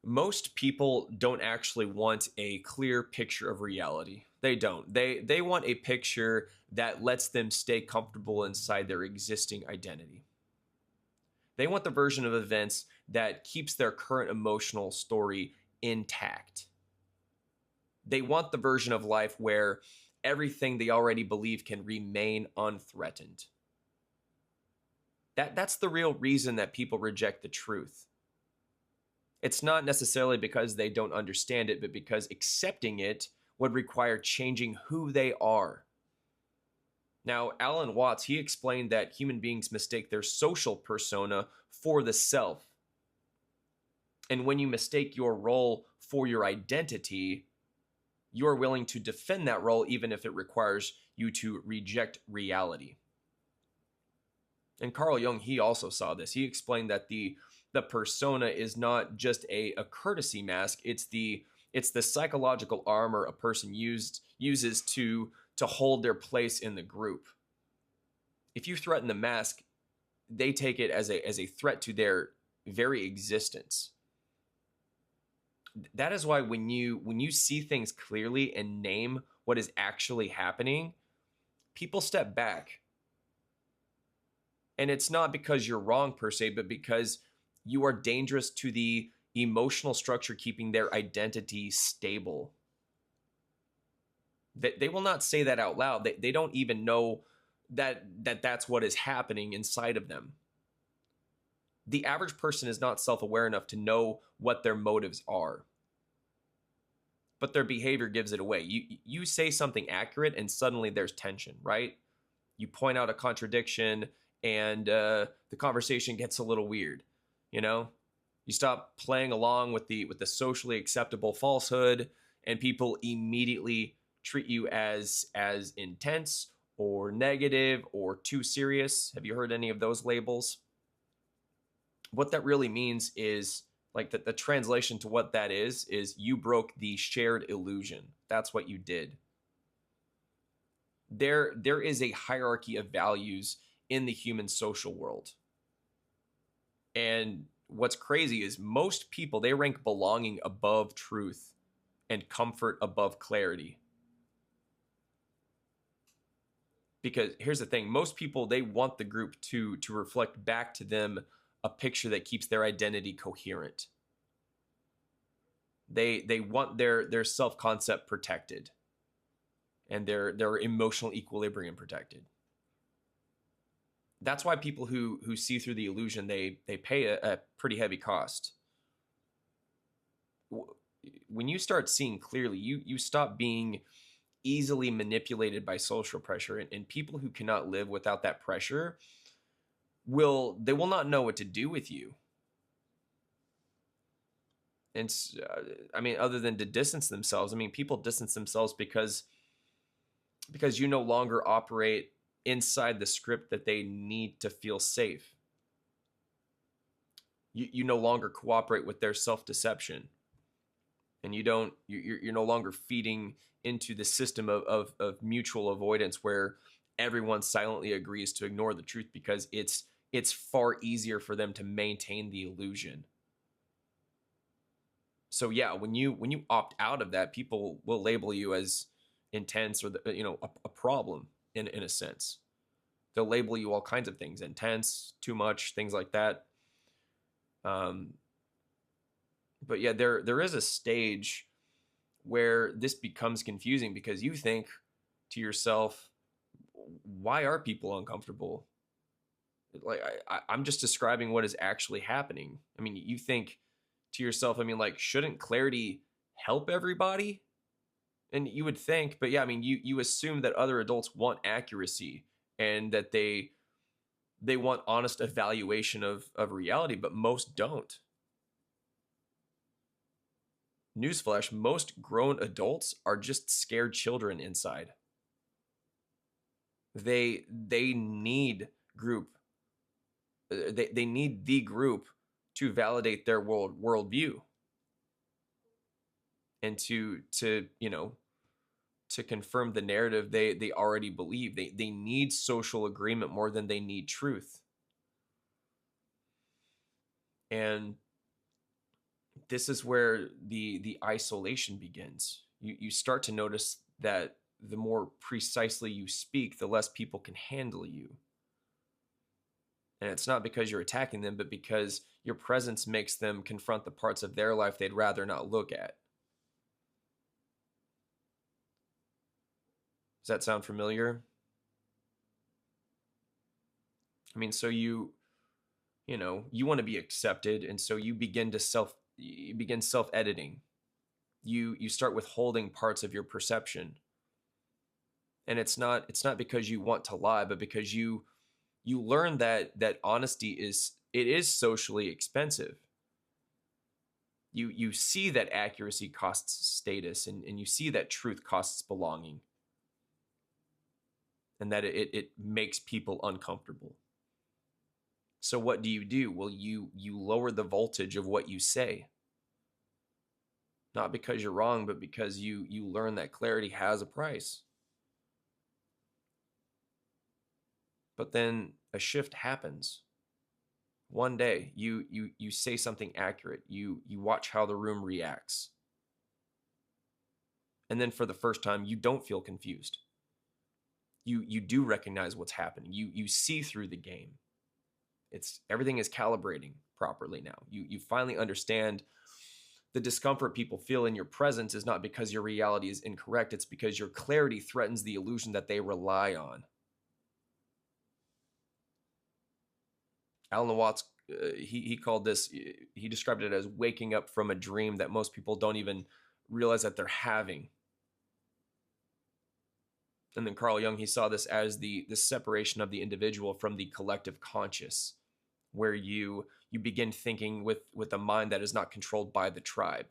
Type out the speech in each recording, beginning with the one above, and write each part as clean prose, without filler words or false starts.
Most people don't actually want a clear picture of reality. They don't. They want a picture that lets them stay comfortable inside their existing identity. They want the version of events that keeps their current emotional story intact. They want the version of life where everything they already believe can remain unthreatened. That's the real reason that people reject the truth. It's not necessarily because they don't understand it, but because accepting it would require changing who they are. Now, Alan Watts, he explained that human beings mistake their social persona for the self. And when you mistake your role for your identity, you're willing to defend that role even if it requires you to reject reality. And Carl Jung, he also saw this. He explained that the persona is not just a courtesy mask, it's the psychological armor a person uses to hold their place in the group. If you threaten the mask, they take it as a threat to their very existence. That is why when you see things clearly and name what is actually happening, people step back. And it's not because you're wrong per se, but because you are dangerous to the emotional structure keeping their identity stable. They will not say that out loud. They don't even know that's what is happening inside of them. The average person is not self-aware enough to know what their motives are. But their behavior gives it away. You say something accurate and suddenly there's tension, right? You point out a contradiction and the conversation gets a little weird. You stop playing along with the socially acceptable falsehood, and people immediately treat you as intense or negative or too serious. Have you heard any of those labels? What that really means is, like, the translation to what that is you broke the shared illusion. That's what you did. There is a hierarchy of values in the human social world. And what's crazy is most people, they rank belonging above truth and comfort above clarity. Because here's the thing, most people, they want the group to reflect back to them a picture that keeps their identity coherent. They want their self-concept protected and their emotional equilibrium protected. That's why people who see through the illusion, they pay a pretty heavy cost. When you start seeing clearly, you stop being easily manipulated by social pressure, and people who cannot live without that pressure will not know what to do with you. And other than to distance themselves, people distance themselves because you no longer operate inside the script that they need to feel safe. You no longer cooperate with their self-deception, and you're no longer feeding into the system of mutual avoidance where everyone silently agrees to ignore the truth because it's far easier for them to maintain the illusion. So yeah, when you opt out of that, people will label you as intense or a problem in a sense. They'll label you all kinds of things: intense, too much, things like that. But yeah, there is a stage where this becomes confusing because you think to yourself, why are people uncomfortable? Like, I'm just describing what is actually happening. You think to yourself, shouldn't clarity help everybody? And you would think, but yeah, you assume that other adults want accuracy and that they want honest evaluation of reality, but most don't. Newsflash, most grown adults are just scared children inside. They need group. They need the group to validate their worldview and to confirm the narrative they already believe. They need social agreement more than they need truth. And This is where the isolation begins. You start to notice that the more precisely you speak, the less people can handle you. And it's not because you're attacking them, but because your presence makes them confront the parts of their life they'd rather not look at. Does that sound familiar? I mean, so you want to be accepted, and so you begin self-editing. You start withholding parts of your perception. And it's not because you want to lie, but because you learn that honesty is socially expensive. You see that accuracy costs status, and you see that truth costs belonging, and that it makes people uncomfortable. So what do? Well, you lower the voltage of what you say. Not because you're wrong, but because you learn that clarity has a price. But then a shift happens. One day you say something accurate. You watch how the room reacts. And then for the first time, you don't feel confused. You do recognize what's happening. You see through the game. It's everything is calibrating properly now. You finally understand the discomfort people feel in your presence is not because your reality is incorrect. It's because your clarity threatens the illusion that they rely on. Alan Watts, he called this, he described it as waking up from a dream that most people don't even realize that they're having. And then Carl Jung, he saw this as the separation of the individual from the collective conscious, where you begin thinking with a mind that is not controlled by the tribe.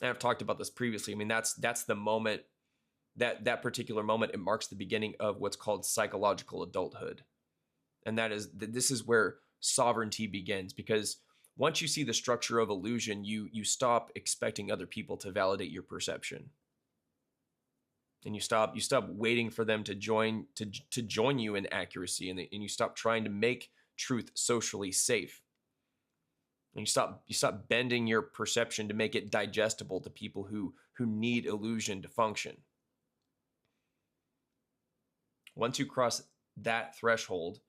And I've talked about this previously. I mean, that's the moment, that particular moment, it marks the beginning of what's called psychological adulthood. And this is where sovereignty begins, because once you see the structure of illusion, you stop expecting other people to validate your perception. And you stop waiting for them to join you in accuracy, and you stop trying to make truth socially safe. And you stop bending your perception to make it digestible to people who need illusion to function. Once you cross that threshold,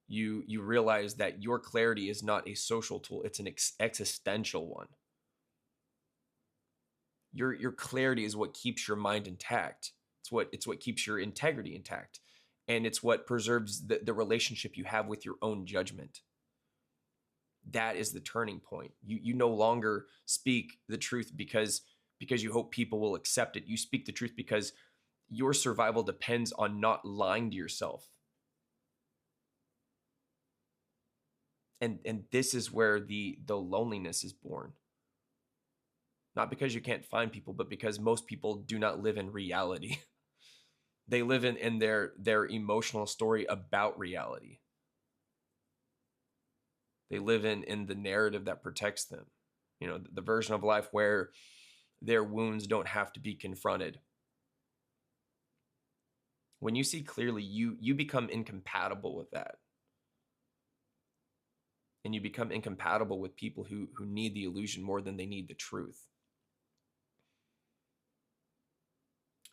you realize that your clarity is not a social tool, it's an existential one. Your clarity is what keeps your mind intact. It's what keeps your integrity intact. And it's what preserves the relationship you have with your own judgment. That is the turning point. You no longer speak the truth because you hope people will accept it. You speak the truth because your survival depends on not lying to yourself. And this is where the loneliness is born. Not because you can't find people, but because most people do not live in reality. They live in their emotional story about reality. They live in the narrative that protects them. You know, the version of life where their wounds don't have to be confronted. When you see clearly, you become incompatible with that. And you become incompatible with people who need the illusion more than they need the truth.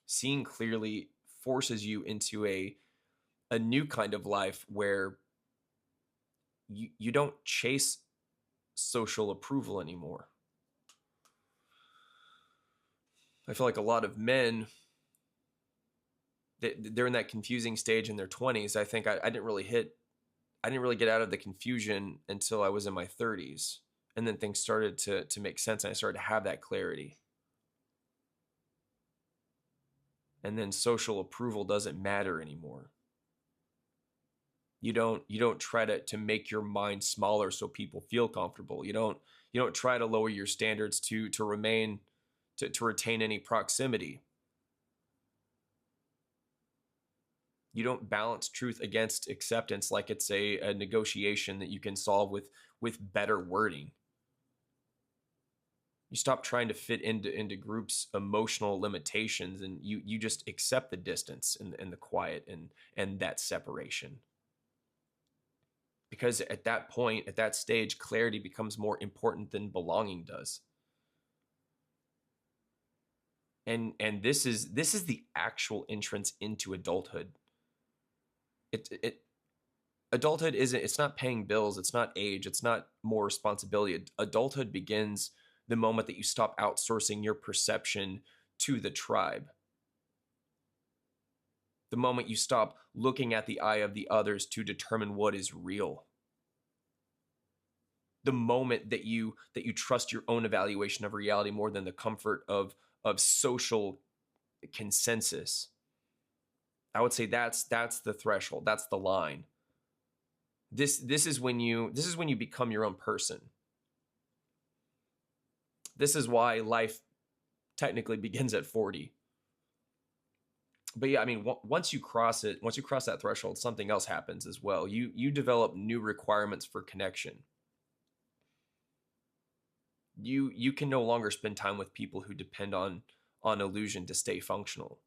Seeing clearly forces you into a new kind of life where you don't chase social approval anymore. I feel like a lot of men, they're in that confusing stage in their 20s. I think I didn't really get out of the confusion until I was in my 30s. And then things started to make sense, and I started to have that clarity. And then social approval doesn't matter anymore. You don't try to make your mind smaller so people feel comfortable. You don't try to lower your standards to retain any proximity. You don't balance truth against acceptance like it's a negotiation that you can solve with better wording. You stop trying to fit into groups' emotional limitations, and you just accept the distance and the quiet and that separation. because at that point, at that stage, clarity becomes more important than belonging does. And this is the actual entrance into adulthood. It adulthood isn't, it's not paying bills, it's not age, it's not more responsibility. Adulthood begins the moment that you stop outsourcing your perception to the tribe. The moment you stop looking at the eye of the others to determine what is real. The moment that you trust your own evaluation of reality more than the comfort of social consensus. I would say that's the threshold, that's the line. This is when you become your own person. This is why life technically begins at 40. But yeah, I mean, once you cross that threshold, something else happens as well. You develop new requirements for connection. You can no longer spend time with people who depend on illusion to stay functional.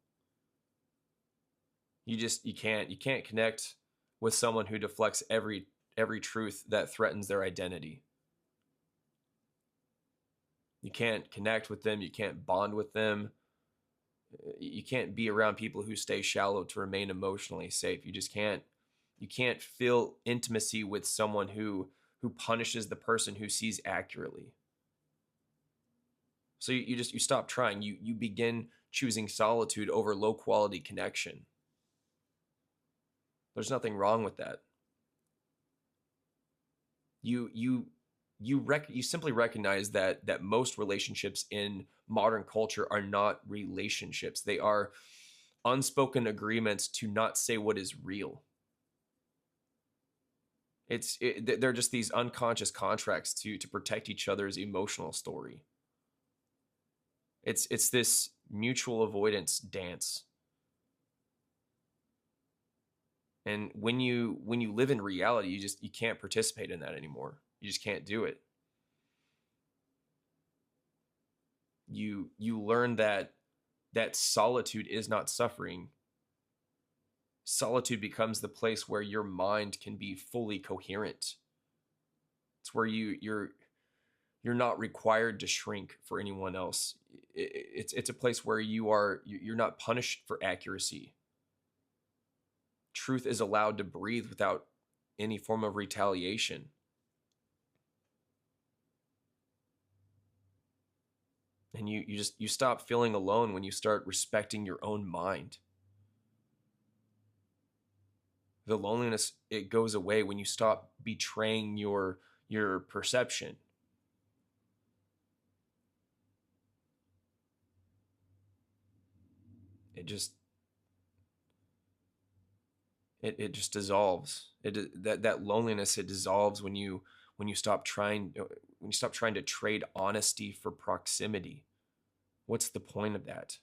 You can't connect with someone who deflects every truth that threatens their identity. You can't connect with them, you can't bond with them. You can't be around people who stay shallow to remain emotionally safe. You can't feel intimacy with someone who punishes the person who sees accurately. So you stop trying. You begin choosing solitude over low quality connection. There's nothing wrong with that. You simply recognize that most relationships in modern culture are not relationships. They are unspoken agreements to not say what is real. They're just these unconscious contracts to protect each other's emotional story. It's this mutual avoidance dance. And when you live in reality, you can't participate in that anymore. You just can't do it. You learn that solitude is not suffering. Solitude becomes the place where your mind can be fully coherent. It's where you're not required to shrink for anyone else. It's a place where you're not punished for accuracy. Truth is allowed to breathe without any form of retaliation. And you stop feeling alone when you start respecting your own mind. The loneliness, it goes away when you stop betraying your perception. It just dissolves. That loneliness, it dissolves when you stop trying to trade honesty for proximity. What's the point of that?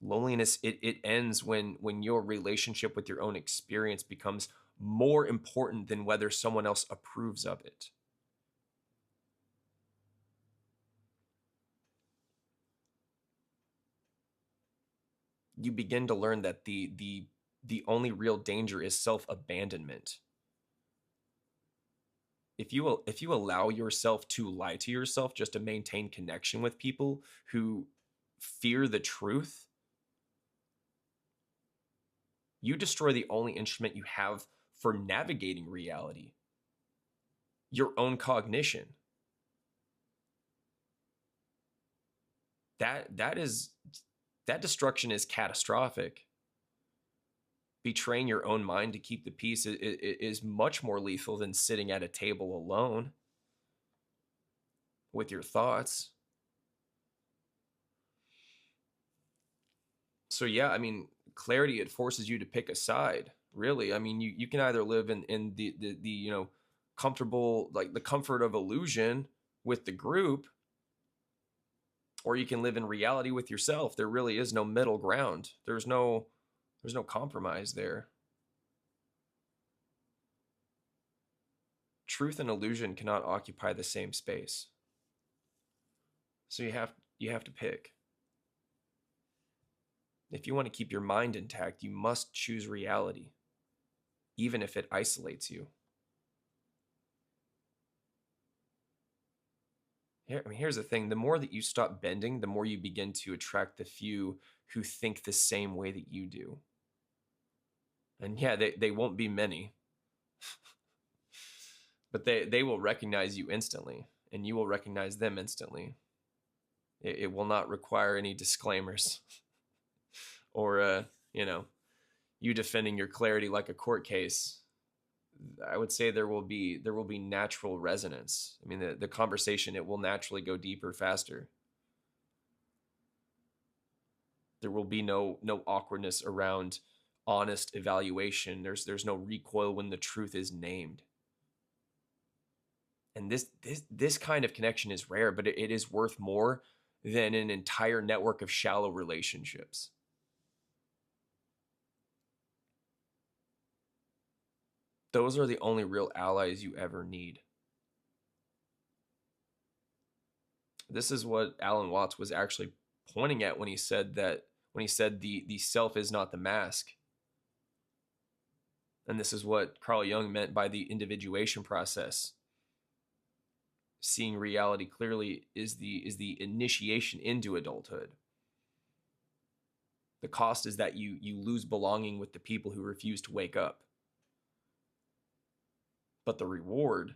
Loneliness, it ends when your relationship with your own experience becomes more important than whether someone else approves of it. You begin to learn that the only real danger is self-abandonment. If you allow yourself to lie to yourself just to maintain connection with people who fear the truth, you destroy the only instrument you have for navigating reality, your own cognition. That destruction is catastrophic. Betraying your own mind to keep the peace is much more lethal than sitting at a table alone with your thoughts. So yeah, I mean, clarity, it forces you to pick a side, really. I mean, you can either live in the comfortable, like the comfort of illusion with the group, or you can live in reality with yourself. There really is no middle ground. There's no compromise there. Truth and illusion cannot occupy the same space. So you have to pick. If you want to keep your mind intact, you must choose reality. even if it isolates you. Here's the thing. The more that you stop bending, the more you begin to attract the few who think the same way that you do. And yeah, they won't be many, but they will recognize you instantly, and you will recognize them instantly. It will not require any disclaimers or, you defending your clarity like a court case. I would say there will be natural resonance. I mean, the conversation, it will naturally go deeper, faster. There will be no awkwardness around honest evaluation. There's no recoil when the truth is named. And this kind of connection is rare, but it is worth more than an entire network of shallow relationships. Those are the only real allies you ever need. This is what Alan Watts was actually pointing at when he said the self is not the mask. And this is what Carl Jung meant by the individuation process. Seeing reality clearly is the initiation into adulthood. The cost is that you lose belonging with the people who refuse to wake up. But the reward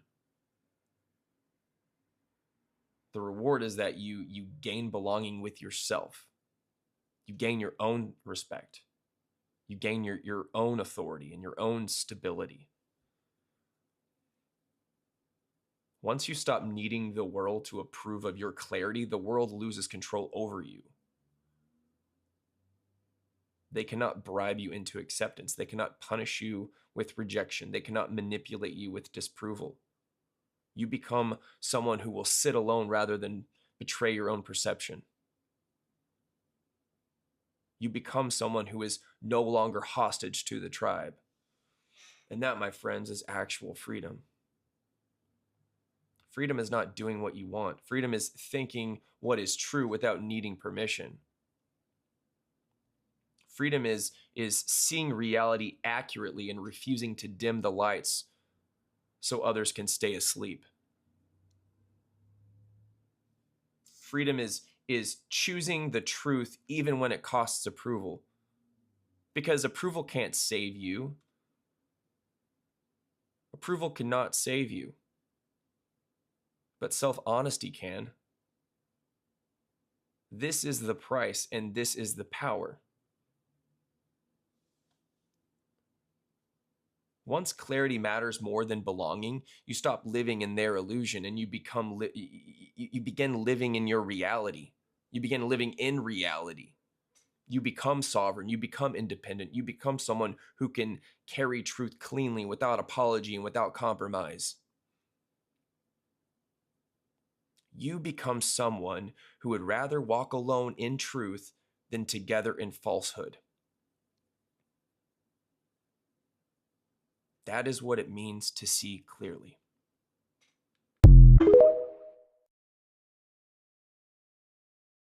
is that you gain belonging with yourself. You gain your own respect. You gain your own authority and your own stability. Once you stop needing the world to approve of your clarity, the world loses control over you. They cannot bribe you into acceptance. They cannot punish you with rejection. They cannot manipulate you with disapproval. You become someone who will sit alone rather than betray your own perception. You become someone who is no longer hostage to the tribe. And that, my friends, is actual freedom. Freedom is not doing what you want. Freedom is thinking what is true without needing permission. Freedom is seeing reality accurately and refusing to dim the lights so others can stay asleep. Freedom is choosing the truth even when it costs approval. Because approval can't save you. Approval cannot save you. But self-honesty can. This is the price, and this is the power. Once clarity matters more than belonging, you stop living in their illusion and you begin living in your reality. You begin living in reality. You become sovereign. You become independent. You become someone who can carry truth cleanly without apology and without compromise. You become someone who would rather walk alone in truth than together in falsehood. That is what it means to see clearly.